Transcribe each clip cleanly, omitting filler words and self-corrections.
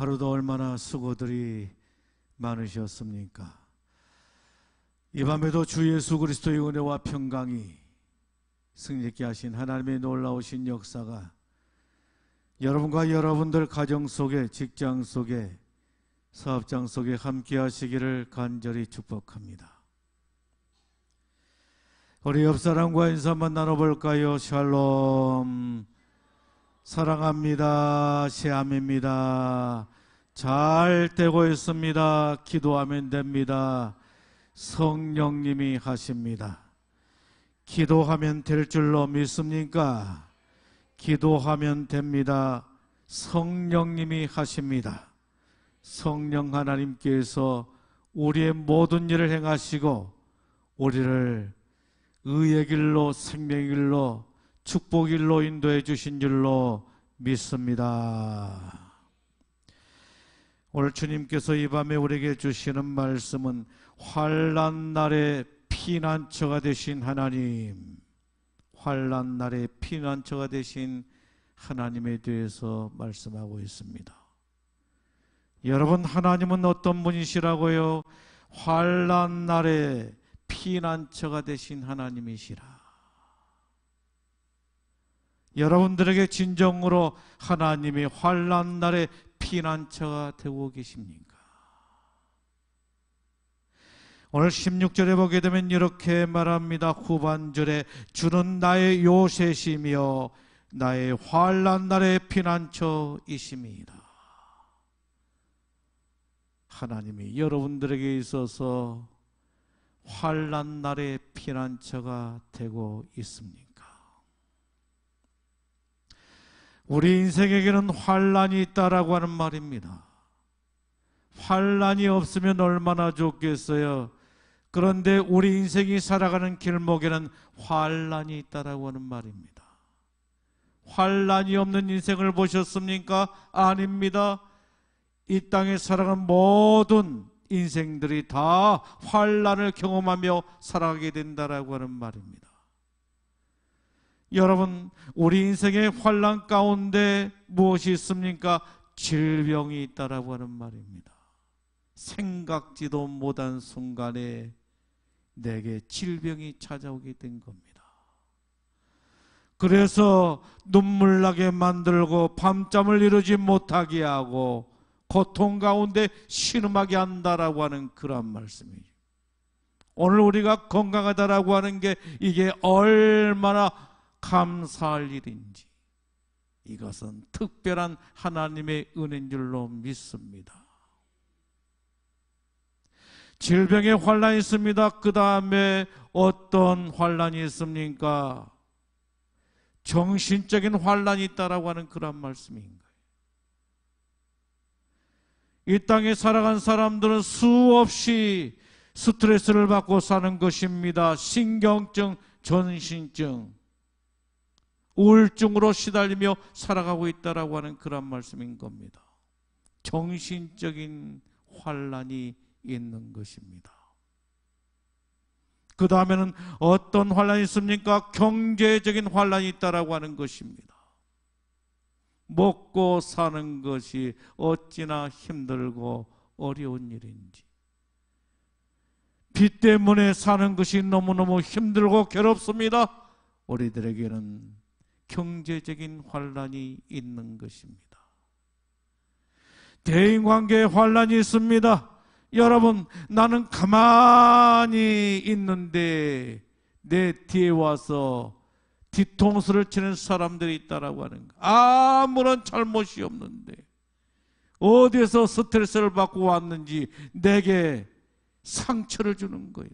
하루도 얼마나 수고들이 많으셨습니까? 이 밤에도 주 예수 그리스도의 은혜와 평강이 승리케 하신 하나님의 놀라우신 역사가 여러분과 여러분들 가정 속에, 직장 속에, 사업장 속에 함께 하시기를 간절히 축복합니다. 우리 옆사람과 인사만 나눠볼까요? 샬롬. 사랑합니다. 시암입니다. 잘 되고 있습니다. 기도하면 됩니다. 성령님이 하십니다. 기도하면 될 줄로 믿습니까? 기도하면 됩니다. 성령님이 하십니다. 성령 하나님께서 우리의 모든 일을 행하시고 우리를 의의 길로, 생명의 길로, 축복의 길로 인도해 주신 줄로 믿습니다. 오늘 주님께서 이 밤에 우리에게 주시는 말씀은 환난 날에 피난처가 되신 하나님, 환난 날에 피난처가 되신 하나님에 대해서 말씀하고 있습니다. 여러분, 하나님은 어떤 분이시라고요? 환난 날에 피난처가 되신 하나님이시라. 여러분들에게 진정으로 하나님이 환난 날에 피난처가 되고 계십니까? 오늘 16절에 보게 되면 이렇게 말합니다. 후반절에 주는 나의 요새시며 나의 환난 날의 피난처이십니다. 하나님이 여러분들에게 있어서 환난 날의 피난처가 되고 있습니까? 우리 인생에게는 환난이 있다라고 하는 말입니다. 환난이 없으면 얼마나 좋겠어요. 그런데 우리 인생이 살아가는 길목에는 환난이 있다라고 하는 말입니다. 환난이 없는 인생을 보셨습니까? 아닙니다. 이 땅에 살아가는 모든 인생들이 다 환난을 경험하며 살아가게 된다라고 하는 말입니다. 여러분, 우리 인생의 환난 가운데 무엇이 있습니까? 질병이 있다라고 하는 말입니다. 생각지도 못한 순간에 내게 질병이 찾아오게 된 겁니다. 그래서 눈물 나게 만들고 밤잠을 이루지 못하게 하고 고통 가운데 신음하게 한다라고 하는 그런 말씀이죠. 오늘 우리가 건강하다라고 하는 게 이게 얼마나 감사할 일인지, 이것은 특별한 하나님의 은혜인 줄로 믿습니다. 질병의 환난이 있습니다. 그 다음에 어떤 환난이 있습니까? 정신적인 환난이 있다라고 하는 그런 말씀인 거예요. 이 땅에 살아간 사람들은 수없이 스트레스를 받고 사는 것입니다. 신경증, 전신증, 우울증으로 시달리며 살아가고 있다라고 하는 그런 말씀인 겁니다. 정신적인 환난이 있는 것입니다. 그 다음에는 어떤 환난이 있습니까? 경제적인 환난이 있다라고 하는 것입니다. 먹고 사는 것이 어찌나 힘들고 어려운 일인지, 빚 때문에 사는 것이 너무너무 힘들고 괴롭습니다. 우리들에게는 경제적인 환난이 있는 것입니다. 대인관계의 환난이 있습니다. 여러분, 나는 가만히 있는데 내 뒤에 와서 뒤통수를 치는 사람들이 있다라고 하는 거. 아무런 잘못이 없는데 어디에서 스트레스를 받고 왔는지 내게 상처를 주는 거예요.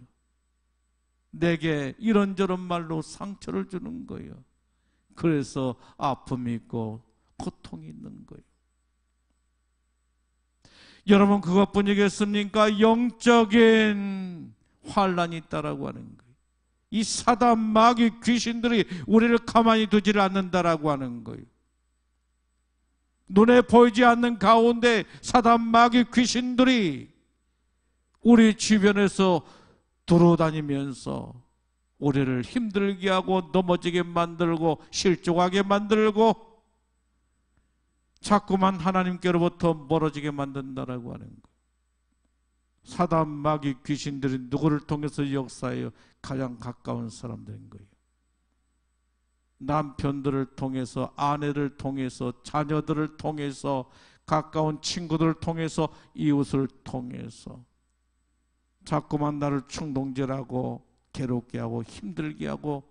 내게 이런저런 말로 상처를 주는 거예요. 그래서 아픔이 있고 고통이 있는 거예요. 여러분, 그것뿐이겠습니까? 영적인 환난이 있다라고 하는 거예요. 이 사단, 마귀, 귀신들이 우리를 가만히 두지를 않는다라고 하는 거예요. 눈에 보이지 않는 가운데 사단, 마귀, 귀신들이 우리 주변에서 돌아다니면서 우리를 힘들게 하고 넘어지게 만들고 실족하게 만들고 자꾸만 하나님께로부터 멀어지게 만든다라고 하는 것. 사단, 마귀, 귀신들이 누구를 통해서 역사해요? 가장 가까운 사람들인 거예요. 남편들을 통해서, 아내를 통해서, 자녀들을 통해서, 가까운 친구들을 통해서, 이웃을 통해서 자꾸만 나를 충동질하고 괴롭게 하고 힘들게 하고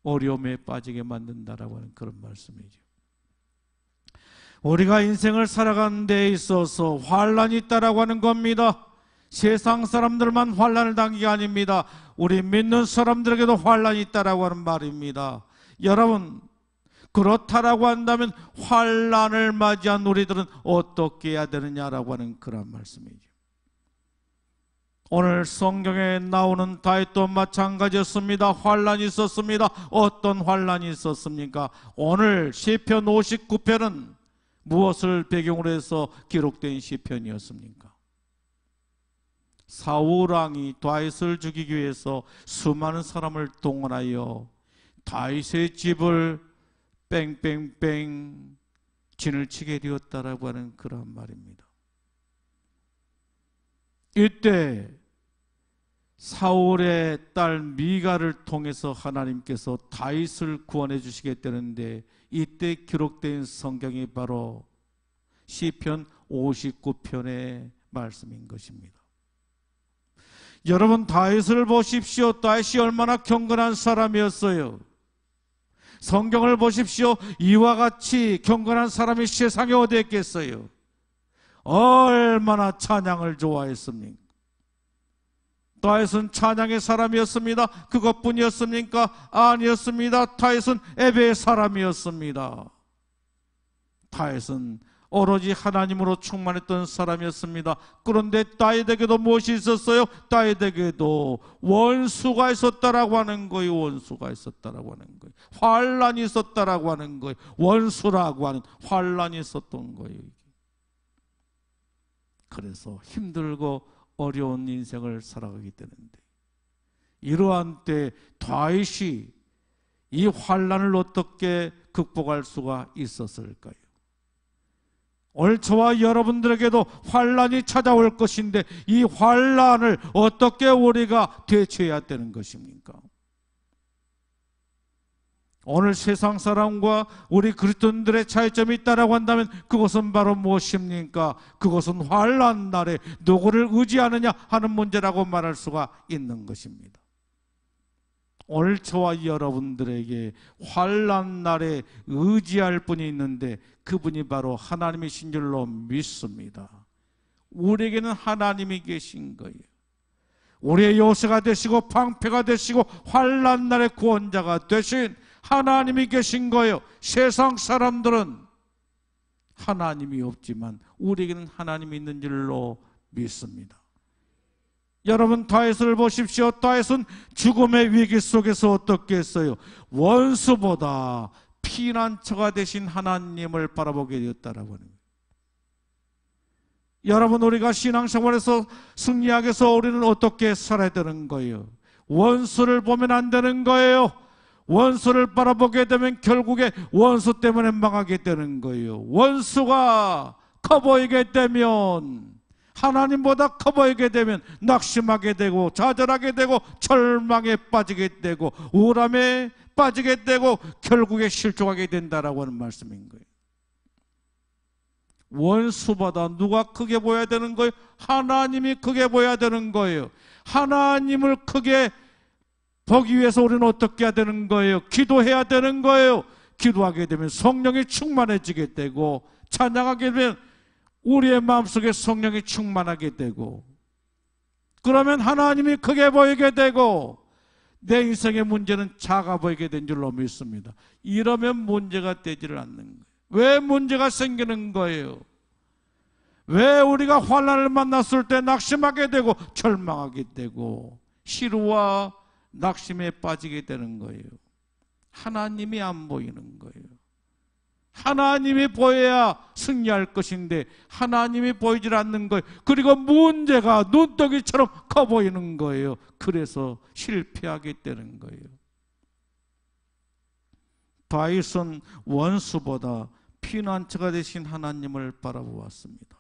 어려움에 빠지게 만든다라고 하는 그런 말씀이죠. 우리가 인생을 살아가는 데 있어서 환란이 있다라고 하는 겁니다. 세상 사람들만 환란을 당한 게 아닙니다. 우리 믿는 사람들에게도 환란이 있다라고 하는 말입니다. 여러분, 그렇다라고 한다면 환란을 맞이한 우리들은 어떻게 해야 되느냐라고 하는 그런 말씀이죠. 오늘 성경에 나오는 다윗도 마찬가지였습니다. 환란이 있었습니다. 어떤 환란이 있었습니까? 오늘 시편 59편은 무엇을 배경으로 해서 기록된 시편이었습니까? 사울왕이 다윗을 죽이기 위해서 수많은 사람을 동원하여 다윗의 집을 뺑뺑뺑 진을 치게 되었다라고 하는 그런 말입니다. 이때 사울의 딸 미가를 통해서 하나님께서 다윗을 구원해 주시겠다는데, 이때 기록된 성경이 바로 시편 59편의 말씀인 것입니다. 여러분, 다윗을 보십시오. 다윗이 얼마나 경건한 사람이었어요. 성경을 보십시오. 이와 같이 경건한 사람이 세상에 어디 있겠어요? 얼마나 찬양을 좋아했습니까? 다윗은 찬양의 사람이었습니다. 그것뿐이었습니까? 아니었습니다. 다윗은 예배의 사람이었습니다. 다윗은 오로지 하나님으로 충만했던 사람이었습니다. 그런데 다윗에게도 무엇이 있었어요? 다윗에게도 원수가 있었다라고 하는 거예요. 원수가 있었다라고 하는 거예요. 환란이 있었다라고 하는 거예요. 원수라고 하는 환란이 있었던 거예요. 그래서 힘들고 어려운 인생을 살아가게 되는데, 이러한 때 다윗이 이 환란을 어떻게 극복할 수가 있었을까요? 오늘 저와 여러분들에게도 환란이 찾아올 것인데, 이 환란을 어떻게 우리가 대처해야 되는 것입니까? 오늘 세상 사람과 우리 그리스도인들의 차이점이 있다라고 한다면 그것은 바로 무엇입니까? 그것은 환란 날에 누구를 의지하느냐 하는 문제라고 말할 수가 있는 것입니다. 오늘 저와 여러분들에게 환란 날에 의지할 분이 있는데, 그분이 바로 하나님이신 줄로 믿습니다. 우리에게는 하나님이 계신 거예요. 우리의 요새가 되시고 방패가 되시고 환란 날의 구원자가 되신 하나님이 계신 거예요. 세상 사람들은 하나님이 없지만 우리에게는 하나님이 있는 줄로 믿습니다. 여러분, 다윗을 보십시오. 다윗은 죽음의 위기 속에서 어떻게 했어요? 원수보다 피난처가 되신 하나님을 바라보게 되었다라고 하는 거예요. 여러분, 우리가 신앙생활에서 승리하기 위해서 우리는 어떻게 살아야 되는 거예요? 원수를 보면 안 되는 거예요. 원수를 바라보게 되면 결국에 원수 때문에 망하게 되는 거예요. 원수가 커 보이게 되면, 하나님보다 커 보이게 되면 낙심하게 되고 좌절하게 되고 절망에 빠지게 되고 우울함에 빠지게 되고 결국에 실족하게 된다라고 하는 말씀인 거예요. 원수보다 누가 크게 보여야 되는 거예요? 하나님이 크게 보여야 되는 거예요. 하나님을 크게 보기 위해서 우리는 어떻게 해야 되는 거예요? 기도해야 되는 거예요. 기도하게 되면 성령이 충만해지게 되고, 찬양하게 되면 우리의 마음속에 성령이 충만하게 되고, 그러면 하나님이 크게 보이게 되고 내 인생의 문제는 작아 보이게 된 줄로 믿습니다. 이러면 문제가 되지를 않는 거예요. 왜 문제가 생기는 거예요? 왜 우리가 환난을 만났을 때 낙심하게 되고 절망하게 되고 시루와 낙심에 빠지게 되는 거예요? 하나님이 안 보이는 거예요. 하나님이 보여야 승리할 것인데 하나님이 보이질 않는 거예요. 그리고 문제가 눈덩이처럼 커 보이는 거예요. 그래서 실패하게 되는 거예요. 다윗은 원수보다 피난처가 되신 하나님을 바라보았습니다.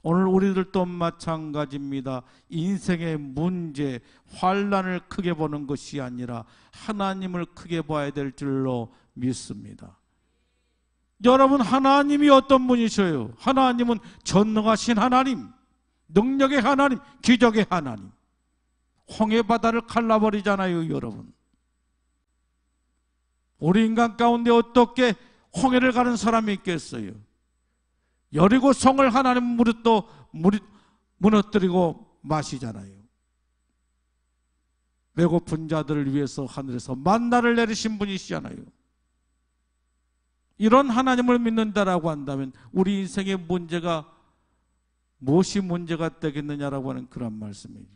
오늘 우리들도 마찬가지입니다. 인생의 문제, 환난을 크게 보는 것이 아니라 하나님을 크게 봐야 될 줄로 믿습니다. 여러분, 하나님이 어떤 분이셔요? 하나님은 전능하신 하나님, 능력의 하나님, 기적의 하나님. 홍해 바다를 갈라버리잖아요, 여러분. 우리 인간 가운데 어떻게 홍해를 가는 사람이 있겠어요? 여리고 성을 하나님 무너뜨리고 마시잖아요. 배고픈 자들을 위해서 하늘에서 만나를 내리신 분이시잖아요. 이런 하나님을 믿는다라고 한다면 우리 인생의 문제가 무엇이 문제가 되겠느냐라고 하는 그런 말씀이죠.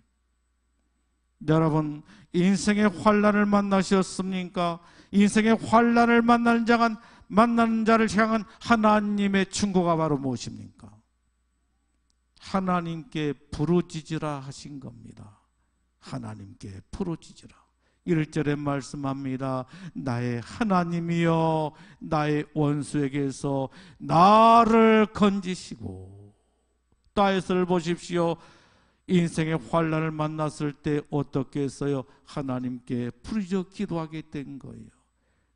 여러분, 인생의 환난을 만나셨습니까? 인생의 환난을 만나는 자를 향한 하나님의 충고가 바로 무엇입니까? 하나님께 부르짖으라 하신 겁니다. 하나님께 부르짖으라. 1절에 말씀합니다. 나의 하나님이여 나의 원수에게서 나를 건지시고. 다윗을 보십시오. 인생의 환난을 만났을 때 어떻게 했어요? 하나님께 부르짖어 기도하게 된 거예요.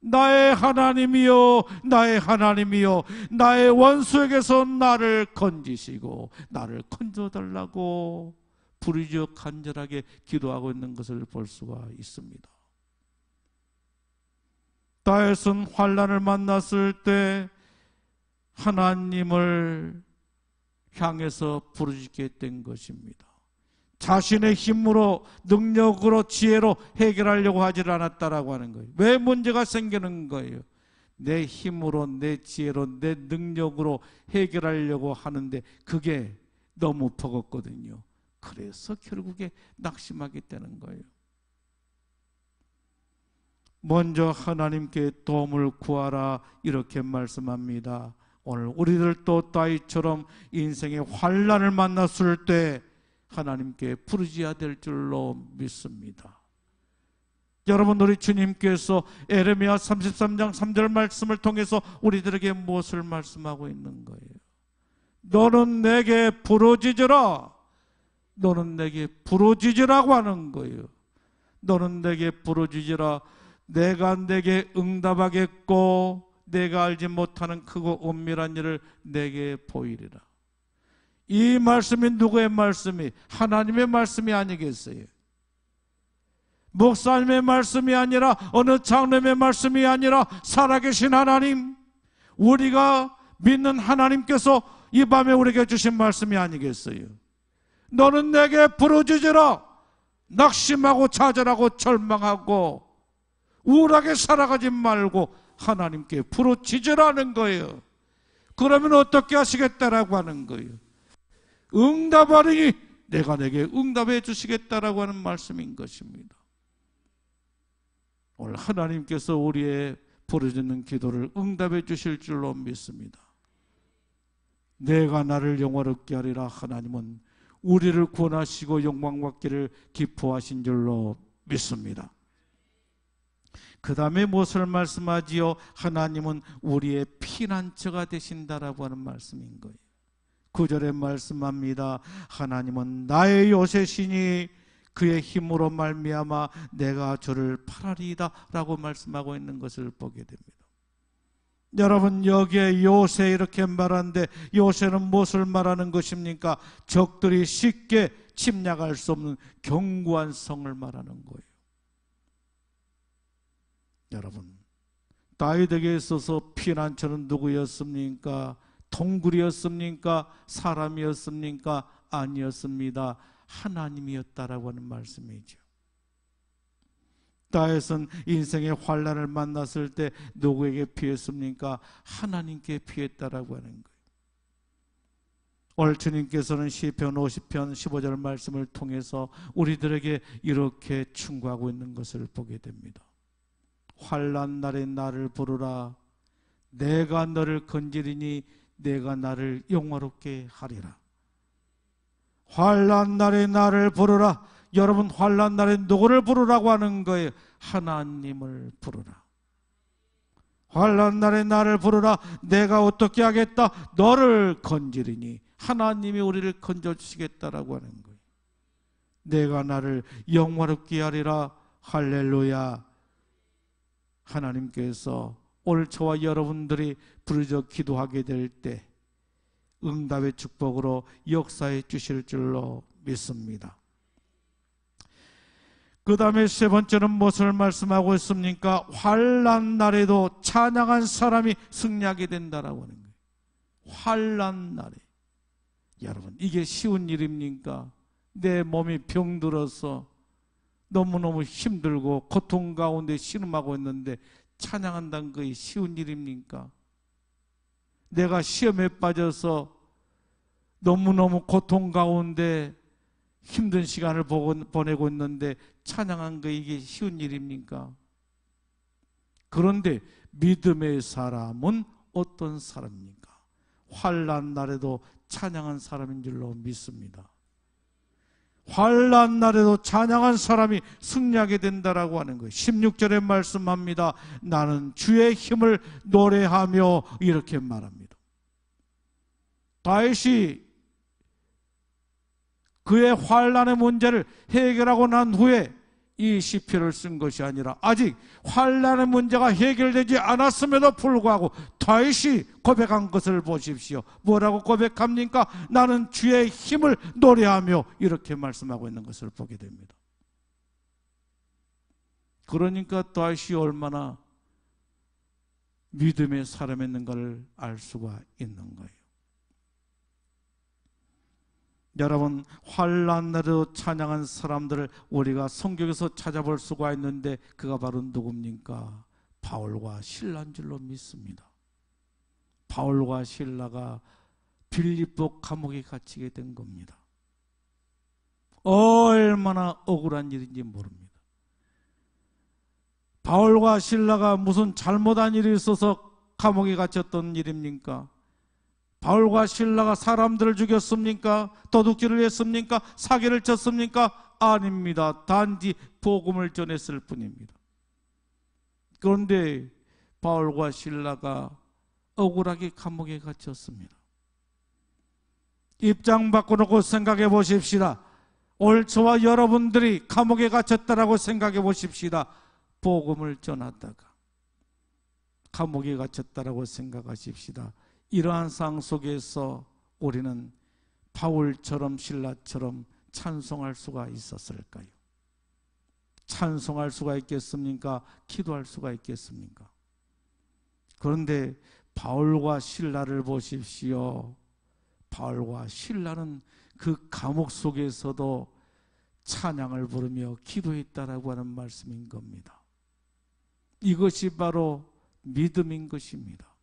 나의 하나님이여 나의 하나님이여 나의 원수에게서 나를 건지시고 나를 건져달라고 부르짖어 간절하게 기도하고 있는 것을 볼 수가 있습니다. 다윗은 환난을 만났을 때 하나님을 향해서 부르짖게 된 것입니다. 자신의 힘으로, 능력으로, 지혜로 해결하려고 하지 않았다라고 하는 거예요. 왜 문제가 생기는 거예요? 내 힘으로, 내 지혜로, 내 능력으로 해결하려고 하는데 그게 너무 버겁거든요. 그래서 결국에 낙심하게 되는 거예요. 먼저 하나님께 도움을 구하라 이렇게 말씀합니다. 오늘 우리들도 다윗처럼 인생의 환난을 만났을 때 하나님께 부르짖어야 될 줄로 믿습니다. 여러분, 우리 주님께서 에레미야 33장 3절 말씀을 통해서 우리들에게 무엇을 말씀하고 있는 거예요? 너는 내게 부르짖으라. 너는 내게 부르짖으라고 하는 거예요. 너는 내게 부르짖으라. 내가 내게 응답하겠고 내가 알지 못하는 크고 은밀한 일을 내게 보이리라. 이 말씀이 누구의 말씀이? 하나님의 말씀이 아니겠어요? 목사님의 말씀이 아니라 어느 장로의 말씀이 아니라 살아계신 하나님, 우리가 믿는 하나님께서 이 밤에 우리에게 주신 말씀이 아니겠어요? 너는 내게 부르짖으라. 낙심하고 좌절하고 절망하고 우울하게 살아가지 말고 하나님께 부르짖으라는 거예요. 그러면 어떻게 하시겠다라고 하는 거예요? 응답하리니 내가 내게 응답해 주시겠다라고 하는 말씀인 것입니다. 오늘 하나님께서 우리의 부르짖는 기도를 응답해 주실 줄로 믿습니다. 내가 나를 영화롭게 하리라. 하나님은 우리를 구원하시고 영광받기를 기뻐하신 줄로 믿습니다. 그 다음에 무엇을 말씀하지요? 하나님은 우리의 피난처가 되신다라고 하는 말씀인 거예요. 9절에 말씀합니다. 하나님은 나의 요새시니 그의 힘으로 말미암아 내가 저를 팔아리이다 라고 말씀하고 있는 것을 보게 됩니다. 여러분, 여기에 요새 이렇게 말하는데 요새는 무엇을 말하는 것입니까? 적들이 쉽게 침략할 수 없는 견고한 성을 말하는 거예요. 여러분, 다윗에게 있어서 피난처는 누구였습니까? 동굴이었습니까? 사람이었습니까? 아니었습니다. 하나님이었다라고 하는 말씀이죠. 다윗은 인생의 환난을 만났을 때 누구에게 피했습니까? 하나님께 피했다라고 하는 거예요. 오늘 주님께서는 시편 50편 15절 말씀을 통해서 우리들에게 이렇게 충고하고 있는 것을 보게 됩니다. 환난 날에 나를 부르라. 내가 너를 건지리니 내가 나를 영화롭게 하리라. 환난 날에 나를 부르라. 여러분, 환난 날에 누구를 부르라고 하는 거예요? 하나님을 부르라. 환난 날에 나를 부르라. 내가 어떻게 하겠다. 너를 건지리니. 하나님이 우리를 건져주시겠다라고 하는 거예요. 내가 나를 영화롭게 하리라. 할렐루야. 하나님께서 오늘 저와 여러분들이 부르짖어 기도하게 될 때 응답의 축복으로 역사해 주실 줄로 믿습니다. 그 다음에 세 번째는 무엇을 말씀하고 있습니까? 환난 날에도 찬양한 사람이 승리하게 된다라고 하는 거예요. 환난 날에. 여러분, 이게 쉬운 일입니까? 내 몸이 병들어서 너무너무 힘들고 고통 가운데 신음하고 있는데 찬양한다는 것이 쉬운 일입니까? 내가 시험에 빠져서 너무너무 고통 가운데 힘든 시간을 보내고 있는데 찬양한 거 이게 쉬운 일입니까? 그런데 믿음의 사람은 어떤 사람입니까? 환난 날에도 찬양한 사람인 줄로 믿습니다. 환난 날에도 찬양한 사람이 승리하게 된다라고 하는 거예요. 16절에 말씀합니다. 나는 주의 힘을 노래하며 이렇게 말합니다. 다윗이 그의 환난의 문제를 해결하고 난 후에 이 시편을 쓴 것이 아니라 아직 환난의 문제가 해결되지 않았음에도 불구하고 다윗이 고백한 것을 보십시오. 뭐라고 고백합니까? 나는 주의 힘을 노래하며 이렇게 말씀하고 있는 것을 보게 됩니다. 그러니까 다윗이 얼마나 믿음의 사람이었는가를 알 수가 있는 거예요. 여러분, 환난 날에도 찬양한 사람들을 우리가 성경에서 찾아볼 수가 있는데 그가 바로 누굽니까? 바울과 실라인 줄로 믿습니다. 바울과 실라가 빌립보 감옥에 갇히게 된 겁니다. 얼마나 억울한 일인지 모릅니다. 바울과 실라가 무슨 잘못한 일이 있어서 감옥에 갇혔던 일입니까? 바울과 실라가 사람들을 죽였습니까? 도둑질을 했습니까? 사기를 쳤습니까? 아닙니다. 단지 복음을 전했을 뿐입니다. 그런데 바울과 실라가 억울하게 감옥에 갇혔습니다. 입장 바꿔놓고 생각해 보십시다. 오늘 저와 여러분들이 감옥에 갇혔다라고 생각해 보십시다. 복음을 전하다가 감옥에 갇혔다라고 생각하십시다. 이러한 상황 속에서 우리는 바울처럼 실라처럼 찬송할 수가 있었을까요? 찬송할 수가 있겠습니까? 기도할 수가 있겠습니까? 그런데 바울과 실라를 보십시오. 바울과 실라는 그 감옥 속에서도 찬양을 부르며 기도했다라고 하는 말씀인 겁니다. 이것이 바로 믿음인 것입니다.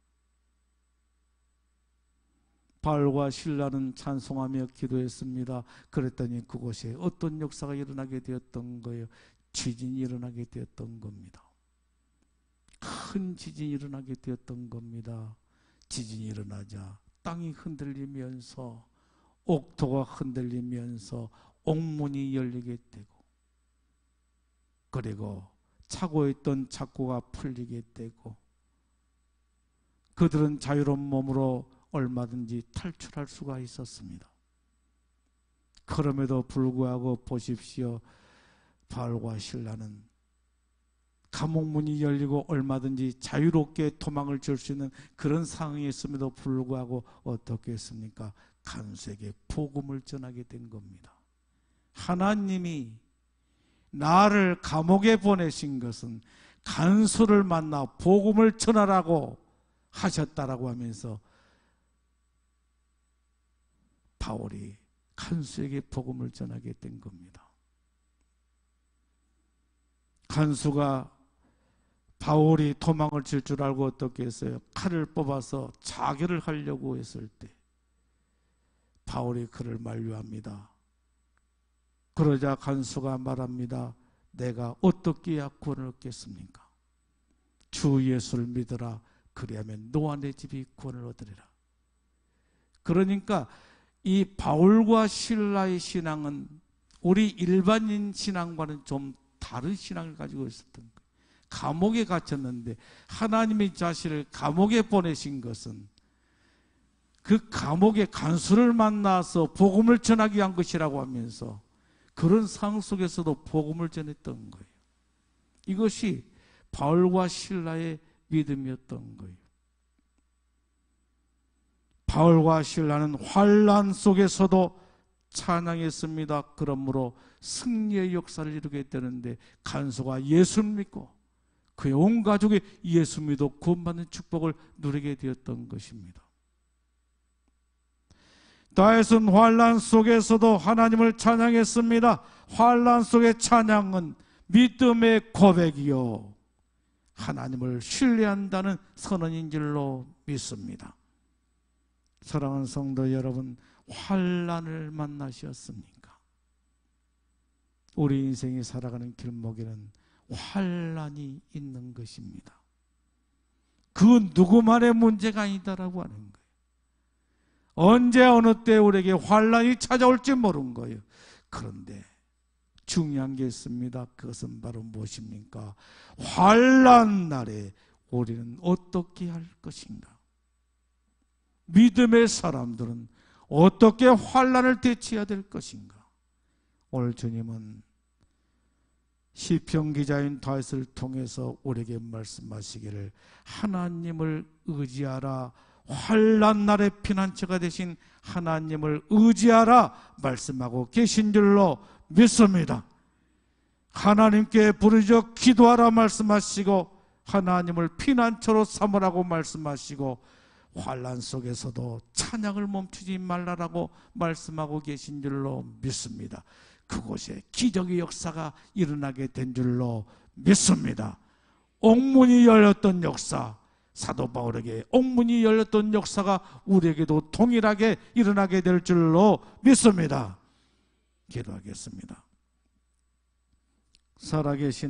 바울과 실라는 찬송하며 기도했습니다. 그랬더니 그곳에 어떤 역사가 일어나게 되었던 거예요? 지진이 일어나게 되었던 겁니다. 큰 지진이 일어나게 되었던 겁니다. 지진이 일어나자 땅이 흔들리면서 옥토가 흔들리면서 옥문이 열리게 되고 그리고 차고 있던 착고가 풀리게 되고 그들은 자유로운 몸으로 얼마든지 탈출할 수가 있었습니다. 그럼에도 불구하고 보십시오. 바울과 실라는 감옥문이 열리고 얼마든지 자유롭게 도망을 줄 수 있는 그런 상황이 있음에도 불구하고 어떻게 했습니까? 간수에게 복음을 전하게 된 겁니다. 하나님이 나를 감옥에 보내신 것은 간수를 만나 복음을 전하라고 하셨다라고 하면서 바울이 간수에게 복음을 전하게 된 겁니다. 간수가 바울이 도망을 칠 줄 알고 어떻게 했어요? 칼을 뽑아서 자결을 하려고 했을 때 바울이 그를 만류합니다. 그러자 간수가 말합니다. 내가 어떻게 해야 구원을 얻겠습니까? 주 예수를 믿으라. 그리하면 너와 내 집이 구원을 얻으리라. 그러니까 이 바울과 실라의 신앙은 우리 일반인 신앙과는 좀 다른 신앙을 가지고 있었던 거예요. 감옥에 갇혔는데 하나님의 자신을 감옥에 보내신 것은 그 감옥의 간수를 만나서 복음을 전하기 위한 것이라고 하면서 그런 상황 속에서도 복음을 전했던 거예요. 이것이 바울과 실라의 믿음이었던 거예요. 바울과 실라는 환난 속에서도 찬양했습니다. 그러므로 승리의 역사를 이루게 되는데 간수가 예수를 믿고 그의 온 가족이 예수 믿어 구원받는 축복을 누리게 되었던 것입니다. 다윗은 환난 속에서도 하나님을 찬양했습니다. 환난 속의 찬양은 믿음의 고백이요 하나님을 신뢰한다는 선언인 줄로 믿습니다. 사랑하는 성도 여러분, 환난을 만나셨습니까? 우리 인생이 살아가는 길목에는 환난이 있는 것입니다. 그 누구만의 문제가 아니다라고 하는 거예요. 언제 어느 때 우리에게 환난이 찾아올지 모르는 거예요. 그런데 중요한 게 있습니다. 그것은 바로 무엇입니까? 환난 날에 우리는 어떻게 할 것인가? 믿음의 사람들은 어떻게 환난을 대처해야 될 것인가? 오늘 주님은 시편 기자인 다윗을 통해서 우리에게 말씀하시기를 하나님을 의지하라, 환난 날의 피난처가 되신 하나님을 의지하라 말씀하고 계신 줄로 믿습니다. 하나님께 부르짖어 기도하라 말씀하시고 하나님을 피난처로 삼으라고 말씀하시고 환난 속에서도 찬양을 멈추지 말라라고 말씀하고 계신 줄로 믿습니다. 그곳에 기적의 역사가 일어나게 된 줄로 믿습니다. 옥문이 열렸던 역사, 사도 바울에게 옥문이 열렸던 역사가 우리에게도 동일하게 일어나게 될 줄로 믿습니다. 기도하겠습니다. 살아계신